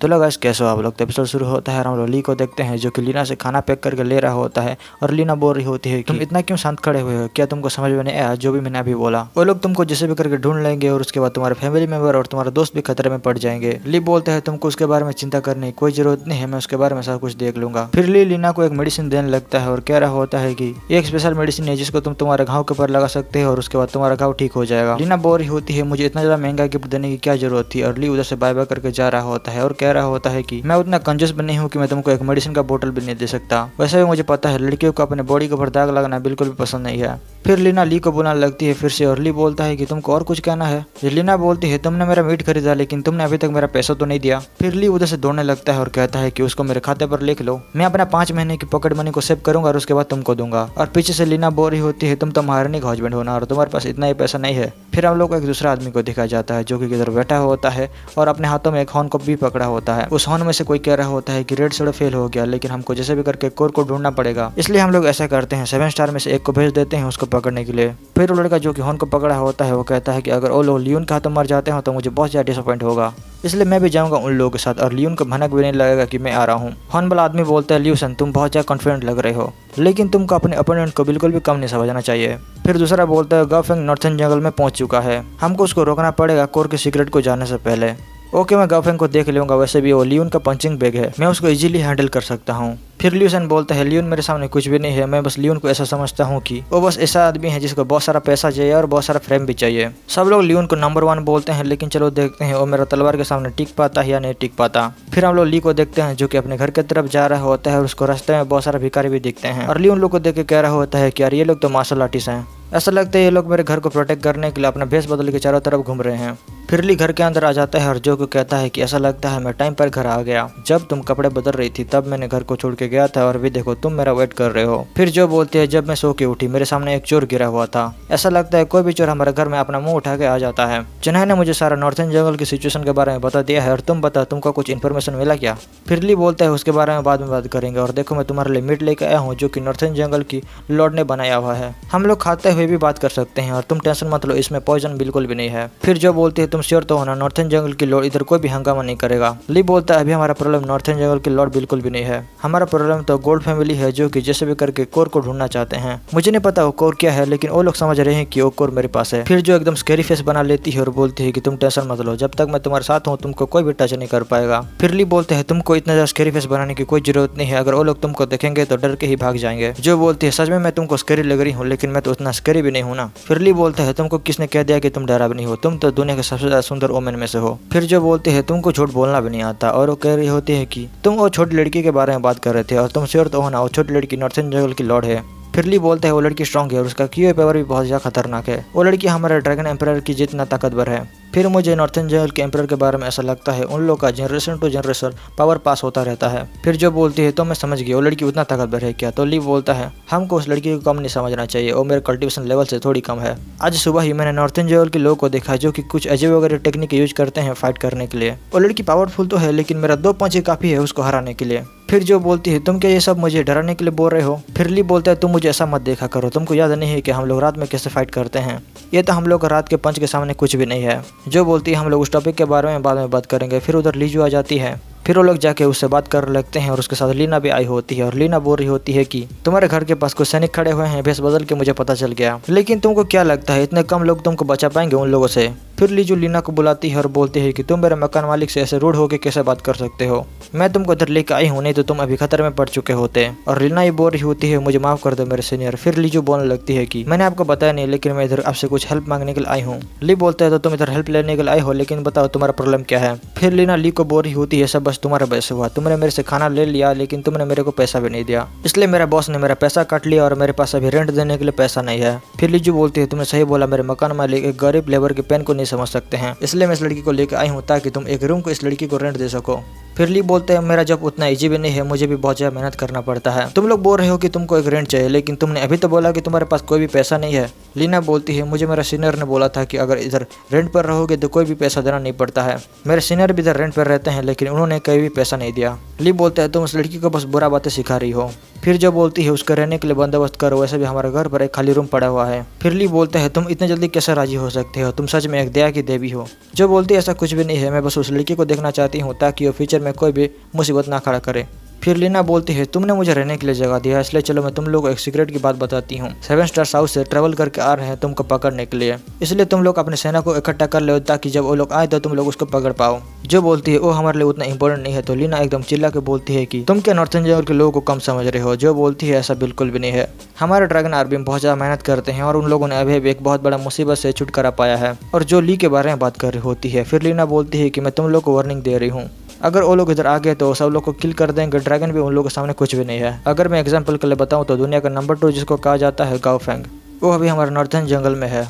तो लोग गाइस कैसे हो आप लोग। तो एपिसोड शुरू होता है और हम लोग ली को देखते हैं जो कि लीना से खाना पैक करके ले रहा होता है और लीना बोल रही होती है कि तुम इतना क्यों शांत खड़े हुए हो, क्या तुमको समझ में नहीं आया जो भी मैंने अभी बोला। वो लोग तुमको जैसे भी करके ढूंढ लेंगे और उसके बाद तुम्हारे फैमिली मेंबर और तुम्हारा दोस्त भी खतरे में पड़ जाएंगे। ली बोलते हैं तुमको उसके बारे में चिंता करने की कोई जरूरत नहीं है, मैं उसके बारे में सब कुछ देख लूंगा। फिर ली लीना को एक मेडिसिन देने लगता है और कह रहा होता है कि एक स्पेशल मेडिसिन है जिसको तुम तुम्हारे घाव के ऊपर लगा सकते हो और उसके बाद तुम्हारा घाव ठीक हो जाएगा। लीना बोल रही होती है मुझे इतना ज्यादा महंगा गिफ्ट देने की क्या जरूरत थी, और ली उधर से बाय बाय करके जा रहा होता है और कह रहा होता है कि मैं उतना कंजूस भी नहीं हूँ कि मैं तुमको एक मेडिसिन का बोतल भी नहीं दे सकता। वैसे भी मुझे पता है लड़कियों को अपने बॉडी के ऊपर दाग लगना बिल्कुल भी पसंद नहीं है। फिर लीना ली को बोलने लगती है फिर से और ली बोलता है कि तुमको और कुछ कहना है। लीना बोलती है तुमने मेरा मीट खरीदा लेकिन तुमने अभी तक मेरा पैसा तो नहीं दिया। फिर ली उधर से दौड़ने लगता है और कहता है कि उसको मेरे खाते पर लिख लो, मैं अपना 5 महीने की पॉकेट मनी को सेव करूंगा और उसके बाद तुमको दूंगा। और पीछे से लीना बोल रही होती है तुम तो महारानी का हस्बैंड होना और तुम्हारे पास इतना ही पैसा नहीं है। फिर हम लोग को एक दूसरा आदमी को दिखाया जाता है जो कि किधर बैठा होता है और अपने हाथों में एक हॉर्न को भी पकड़ा होता है। उस हॉर्न में से कोई कह रहा होता है कि रेड सोडा फेल हो गया लेकिन हमको जैसे भी करके कोर को ढूंढना पड़ेगा, इसलिए हम लोग ऐसा करते हैं 7 स्टार में से एक को भेज देते हैं उसको पकड़ने के लिए। फिर वो लड़का जो कि हॉर्न को पकड़ा होता है वो कहता है कि अगर वो लोग लियोन के हाथों मर जाते हैं तो मुझे बहुत ज्यादा डिसअपॉइंट होगा, इसलिए मैं भी जाऊंगा उन लोगों के साथ और लियोन को भनक भी नहीं लगेगा कि मैं आ रहा हूँ। हॉर्न वाला आदमी बोलता है ल्यूसन तुम बहुत ज्यादा कॉन्फिडेंट लग रहे हो लेकिन तुमको अपने अपोनेंट को बिल्कुल भी कम नहीं समझना चाहिए। फिर दूसरा बोलता है गाओफेंग नॉर्थर्न जंगल में पहुंच चुका है, हमको उसको रोकना पड़ेगा कोर के सीक्रेट को जानने से पहले। ओके मैं गाओफेंग को देख लूंगा, वैसे भी वो लियोन का पंचिंग बैग है, मैं उसको इजीली हैंडल कर सकता हूँ। फिर ल्यूसन बोलता है लियोन मेरे सामने कुछ भी नहीं है, मैं बस लियोन को ऐसा समझता हूँ कि वो बस ऐसा आदमी है जिसको बहुत सारा पैसा चाहिए और बहुत सारा फ्रेम भी चाहिए। सब लोग लियोन को नंबर 1 बोलते हैं लेकिन चलो देखते हैं वो मेरा तलवार के सामने टिक पाता है या नहीं टिक पाता। फिर हम लोग ली को देखते हैं जो कि अपने घर की तरफ जा रहा होता है और उसको रास्ते में बहुत सारा भिखारी भी दिखते हैं और लियोन लोग को देख के कह रहा होता है कि यार ये लोग तो मार्शल आर्टिस्ट हैं, ऐसा लगता है ये लोग मेरे घर को प्रोटेक्ट करने के लिए अपना भेष बदल के चारों तरफ घूम रहे हैं। फिर ली घर के अंदर आ जाता है और जो को कहता है कि ऐसा लगता है मैं टाइम पर घर आ गया, जब तुम कपड़े बदल रही थी तब मैंने घर को छोड़ के गया था और अभी देखो तुम मेरा वेट कर रहे हो। फिर जो बोलती है जब मैं सो के उठी मेरे सामने एक चोर गिरा हुआ था, ऐसा लगता है कोई भी चोर हमारे घर में अपना मुंह उठा के आ जाता है। जिन्हें ने मुझे सारा नॉर्थर्न जंगल की सिचुएशन के बारे में बता दिया है और तुम बताओ तुमको कुछ इन्फॉर्मेशन मिला क्या। फिर ली बोलता है उसके बारे में बाद में बात करेंगे और देखो मैं तुम्हारे लिए मीट लेकर आया हूँ जो कि नॉर्थर्न जंगल की लॉर्ड ने बनाया हुआ है, हम लोग खाते हुए भी बात कर सकते हैं और तुम टेंशन मत लो इसमें पॉइजन बिल्कुल भी नहीं है। फिर जो बोलती है तुम श्योर तो होना नॉर्थर्न जंगल की लॉर्ड इधर कोई भी हंगामा नहीं करेगा। ली बोलता है अभी हमारा प्रॉब्लम नॉर्थर्न जंगल की लॉर्ड बिल्कुल भी नहीं है, हमारा प्रॉब्लम तो गोल्ड फैमिली है जो कि जैसे भी करके कोर को ढूंढना चाहते हैं। मुझे नहीं पता वो कोर क्या है लेकिन वो लोग समझ रहे हैं कि वो कोर मेरे पास है। फिर जो एकदम स्कैरी फेस बना लेती है और बोलती है कि तुम टेंशन मत लो, जब तक मैं तुम्हारे साथ हूँ तुमको कोई भी टच नहीं कर पाएगा। फिर ली बोलते हैं तुमको इतना ज्यादा स्कैरी फेस बनाने की कोई जरूरत नहीं है, अगर वो लोग तुमको देखेंगे तो डर के ही भाग जाएंगे। जो बोलती है सच में मैं तुमको स्कैरी लग रही हूँ लेकिन मैं तो उतना स्कैरी भी नहीं हूँ ना। फिर ली बोलता है तुमको किसने कह दिया कि तुम डरा भी नहीं हो, तुम तो दुनिया के सबसे ज्यादा सुंदर वोमेन में से हो। फिर जो बोलती है तुमको झूठ बोलना भी नहीं आता और वो कह रही होती है कि तुम वो छोटी लड़की के बारे में बात कर रहे थे और तुम श्योर तो होना वो छोटी लड़की नॉर्थर्न जंगल की लॉर्ड है। फिर ली बोलता है वो लड़की स्ट्रांग है और उसका क्यू पावर भी बहुत ज्यादा खतरनाक है, वो लड़की हमारे ड्रैगन एम्परर की जितना ताकतवर है। फिर मुझे नॉर्थर्न जंगल के एम्परर के बारे में ऐसा लगता है उन लोगों का जनरेशन टू जनरेशन पावर पास होता रहता है। फिर जो बोलती है तो मैं समझ गई वो लड़की उतना ताकतवर है क्या। तो ली बोलता है हमको उस लड़की को कम नहीं समझना चाहिए, वो मेरे कल्टिवेशन लेवल से थोड़ी कम है। आज सुबह ही मैंने नॉर्थर्न जंगल के लोगों को देखा जो कि कुछ अजीब वगैरह टेक्निक यूज करते हैं फाइट करने के लिए। वो लड़की पावरफुल तो है लेकिन मेरा 2 पंच ही काफी है उसको हराने के लिए। फिर जो बोलती है तुम क्या ये सब मुझे डराने के लिए बोल रहे हो। फिर ली बोलता है तुम मुझे ऐसा मत देखा करो, तुमको याद नहीं है कि हम लोग रात में कैसे फाइट करते हैं, ये तो हम लोग रात के पंच के सामने कुछ भी नहीं है। जो बोलती है हम लोग उस टॉपिक के बारे में बाद में बात करेंगे। फिर उधर लीजू आ जाती है, फिर वो लोग जाके उससे बात कर लगते हैं और उसके साथ लीना भी आई होती है और लीना बोल रही होती है कि तुम्हारे घर के पास कुछ सैनिक खड़े हुए हैं, भेष बदल के मुझे पता चल गया, लेकिन तुमको क्या लगता है इतने कम लोग तुमको बचा पाएंगे उन लोगों से। फिर लीजू लीना को बुलाती है और बोलती है कि तुम मेरे मकान मालिक से ऐसे रूड होकर कैसे बात कर सकते हो, मैं तुमको इधर लेकर आई हूँ नहीं तो तुम अभी खतरे में पड़ चुके होते। और लीना ये बोल रही होती है मुझे माफ कर दो मेरे सीनियर। फिर लीजू बोलने लगती है कि मैंने आपको बताया नहीं लेकिन मैं इधर आपसे कुछ हेल्प मांगने के लिए आई हूँ। ली बोलता है तो तुम इधर हेल्प लेने के लिए आई हो लेकिन बताओ तुम्हारा प्रॉब्लम क्या है। फिर लीना ली को बोल रही होती है सब बस तुम्हारे वजह से हुआ, तुमने मेरे से खाना ले लिया लेकिन तुमने मेरे को पैसा भी नहीं दिया, इसलिए मेरा बॉस ने मेरा पैसा काट लिया और मेरे पास अभी रेंट देने के लिए पैसा नहीं है। फिर लीजू बोलती है तुमने सही बोला, मेरे मकान मालिक एक गरीब लेबर के पेन को नहीं समझ सकते हैं, इसलिए मैं इस लड़की को लेकर आई हूँ ताकि तुम एक रूम को इस लड़की को रेंट दे सको। फिर ली बोलते हैं मेरा जॉब उतना इजी भी नहीं है, मुझे भी बहुत ज्यादा मेहनत करना पड़ता है। तुम लोग बोल रहे हो कि तुमको एक रेंट चाहिए लेकिन तुमने अभी तो बोला कि तुम्हारे पास कोई भी पैसा नहीं है। लीना बोलती है मुझे मेरा सीनियर ने बोला था कि अगर इधर रेंट पर रहोगे तो कोई भी पैसा देना नहीं पड़ता है, मेरे सीनियर भी इधर रेंट पर रहते हैं लेकिन उन्होंने कभी भी पैसा नहीं दिया। ली बोलता है तुम उस लड़की को बस बुरा बातें सिखा रही हो। फिर जो बोलती है उसके रहने के लिए बंदोबस्त करो, वैसे भी हमारे घर पर एक खाली रूम पड़ा हुआ है। फिर ली बोलते हैं तुम इतने जल्दी कैसे राजी हो सकते हो, तुम सच में एक दया की देवी हो। जो बोलती है ऐसा कुछ भी नहीं है, मैं बस उस लड़की को देखना चाहती हूँ ताकि वो फ्यूचर में कोई भी मुसीबत ना खड़ा करे। फिर लीना बोलती है तुमने मुझे रहने के लिए जगह दिया, इसलिए चलो मैं तुम लोग को एक सीक्रेट की बात बताती हूँ। 7 स्टार हाउस से ट्रेवल करके आ रहे हैं तुमको पकड़ने के लिए, इसलिए तुम लोग अपने सेना को इकट्ठा कर लो ताकि जब वो लोग आए तो तुम लोग उसको पकड़ पाओ। जो बोलती है वो हमारे लिए उतना इंपॉर्टेंट नहीं है। तो लीना एकदम चिल्ला के बोलती है कि तुम क्या नॉर्थन जंगल के लोगों को कम समझ रहे हो। जो बोलती है ऐसा बिल्कुल भी नहीं है, हमारे ड्रैगन आर्मी में बहुत ज़्यादा मेहनत करते हैं और उन लोगों ने अभी भी एक बहुत बड़ा मुसीबत से छुटकारा पाया है। और जो ली के बारे में बात कर रही होती है, फिर लीना बोलती है कि मैं तुम लोग को वार्निंग दे रही हूँ, अगर वो लोग इधर आ गए तो सब लोग को किल कर देंगे। ड्रैगन भी उन लोगों के सामने कुछ भी नहीं है। अगर मैं एग्जांपल के लिए बताऊं तो दुनिया का नंबर 2 जिसको कहा जाता है गाओफेंग, वो अभी हमारे नॉर्थन जंगल में है।